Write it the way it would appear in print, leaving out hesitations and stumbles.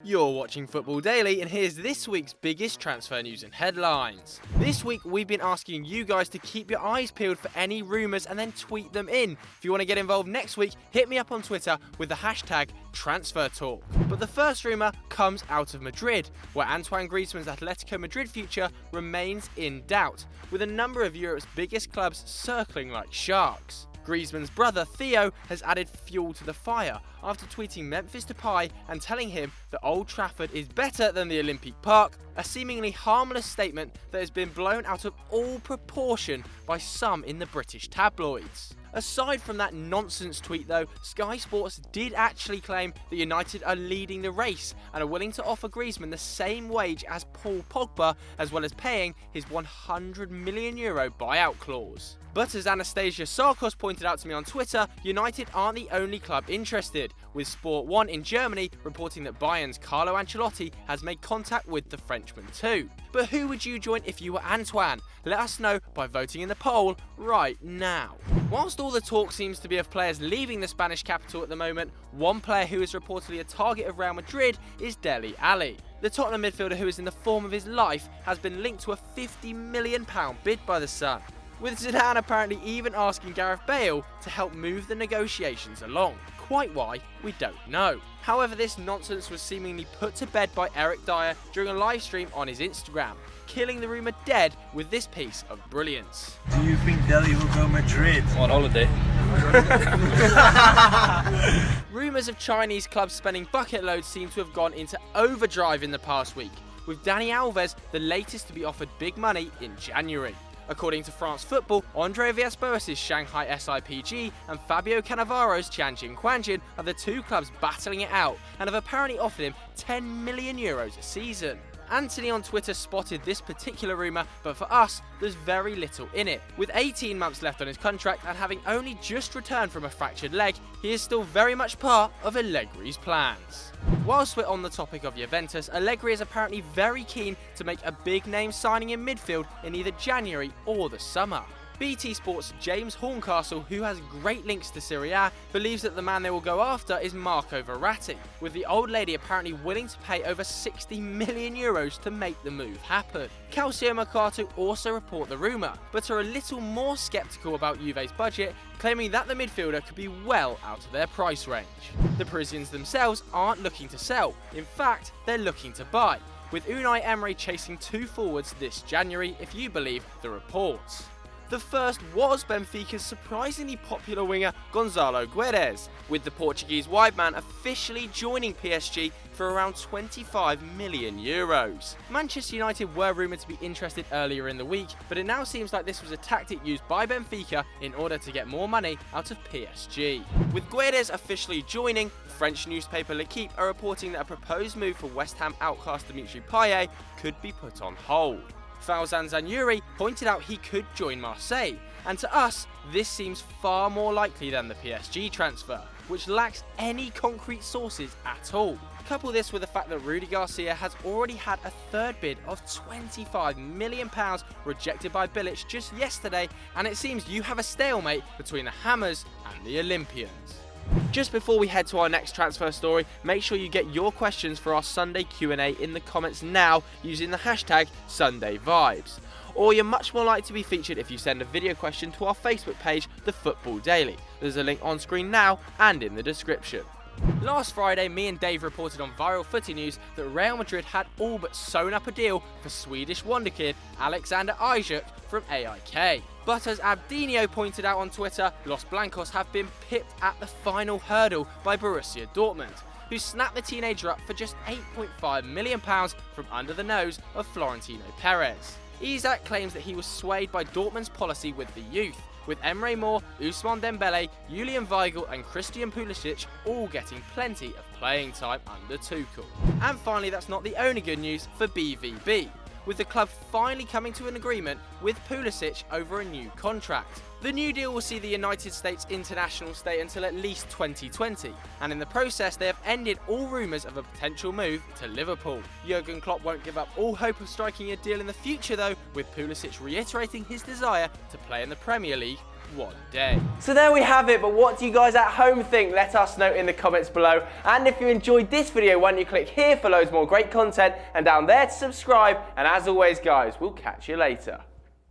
You're watching Football Daily, and here's this week's biggest transfer news and headlines. This week, we've been asking you guys to keep your eyes peeled for any rumours and then tweet them in. If you want to get involved next week, hit me up on Twitter with the hashtag #TransferTalk. But the first rumour comes out of Madrid, where Antoine Griezmann's Atletico Madrid future remains in doubt, with a number of Europe's biggest clubs circling like sharks. Griezmann's brother Theo has added fuel to the fire after tweeting Memphis Depay and telling him that Old Trafford is better than the Olympic Park, a seemingly harmless statement that has been blown out of all proportion by some in the British tabloids. Aside from that nonsense tweet though, Sky Sports did actually claim that United are leading the race and are willing to offer Griezmann the same wage as Paul Pogba, as well as paying his €100 million buyout clause. But as Anastasia Sarkos pointed out to me on Twitter, United aren't the only club interested, with Sport 1 in Germany reporting that Bayern's Carlo Ancelotti has made contact with the Frenchman too. But who would you join if you were Antoine? Let us know by voting in the poll right now. Whilst all the talk seems to be of players leaving the Spanish capital at the moment, one player who is reportedly a target of Real Madrid is Dele Alli. The Tottenham midfielder, who is in the form of his life, has been linked to a £50 million bid by the Sun, with Zidane apparently even asking Gareth Bale to help move the negotiations along. Quite why, we don't know. However, this nonsense was seemingly put to bed by Eric Dyer during a live stream on his Instagram, killing the rumour dead with this piece of brilliance. Do you think Dele will go Madrid? On holiday. Rumours of Chinese clubs spending bucket loads seem to have gone into overdrive in the past week, with Dani Alves the latest to be offered big money in January. According to France Football, Andre Villas-Boas' Shanghai SIPG and Fabio Cannavaro's Tianjin Quanjin are the two clubs battling it out and have apparently offered him €10 million a season. Anthony on Twitter spotted this particular rumour, but for us, there's very little in it. With 18 months left on his contract and having only just returned from a fractured leg, he is still very much part of Allegri's plans. Whilst we're on the topic of Juventus, Allegri is apparently very keen to make a big name signing in midfield in either January or the summer. BT Sports' James Horncastle, who has great links to Serie A, believes that the man they will go after is Marco Verratti, with the old lady apparently willing to pay over €60 million to make the move happen. Calcio Mercato also report the rumour, but are a little more sceptical about Juve's budget, claiming that the midfielder could be well out of their price range. The Parisians themselves aren't looking to sell, in fact, they're looking to buy, with Unai Emery chasing two forwards this January if you believe the reports. The first was Benfica's surprisingly popular winger Gonzalo Guedes, with the Portuguese wide man officially joining PSG for around €25 million. Manchester United were rumoured to be interested earlier in the week, but it now seems like this was a tactic used by Benfica in order to get more money out of PSG. With Guedes officially joining, French newspaper L'Equipe are reporting that a proposed move for West Ham outcast Dimitri Payet could be put on hold. Fauzan Zanuri pointed out he could join Marseille, and to us, this seems far more likely than the PSG transfer, which lacks any concrete sources at all. Couple this with the fact that Rudy Garcia has already had a third bid of £25 million rejected by Bilic just yesterday, and it seems you have a stalemate between the Hammers and the Olympians. Just before we head to our next transfer story, make sure you get your questions for our Sunday Q&A in the comments now using the hashtag SundayVibes. Or you're much more likely to be featured if you send a video question to our Facebook page, The Football Daily. There's a link on screen now and in the description. Last Friday, me and Dave reported on Viral Footy News that Real Madrid had all but sewn up a deal for Swedish wonderkid Alexander Isak from AIK. But as Abdinho pointed out on Twitter, Los Blancos have been pipped at the final hurdle by Borussia Dortmund, who snapped the teenager up for just £8.5 million from under the nose of Florentino Perez. Isak claims that he was swayed by Dortmund's policy with the youth, with Emre Mor, Ousmane Dembele, Julian Weigl and Christian Pulisic all getting plenty of playing time under Tuchel. And finally, that's not the only good news for BVB, with the club finally coming to an agreement with Pulisic over a new contract. The new deal will see the United States international stay until at least 2020, and in the process they have ended all rumours of a potential move to Liverpool. Jurgen Klopp won't give up all hope of striking a deal in the future though, with Pulisic reiterating his desire to play in the Premier League one day. So there we have it, but what do you guys at home think? Let us know in the comments below. And if you enjoyed this video, why don't you click here for loads more great content and down there to subscribe. And as always guys, we'll catch you later.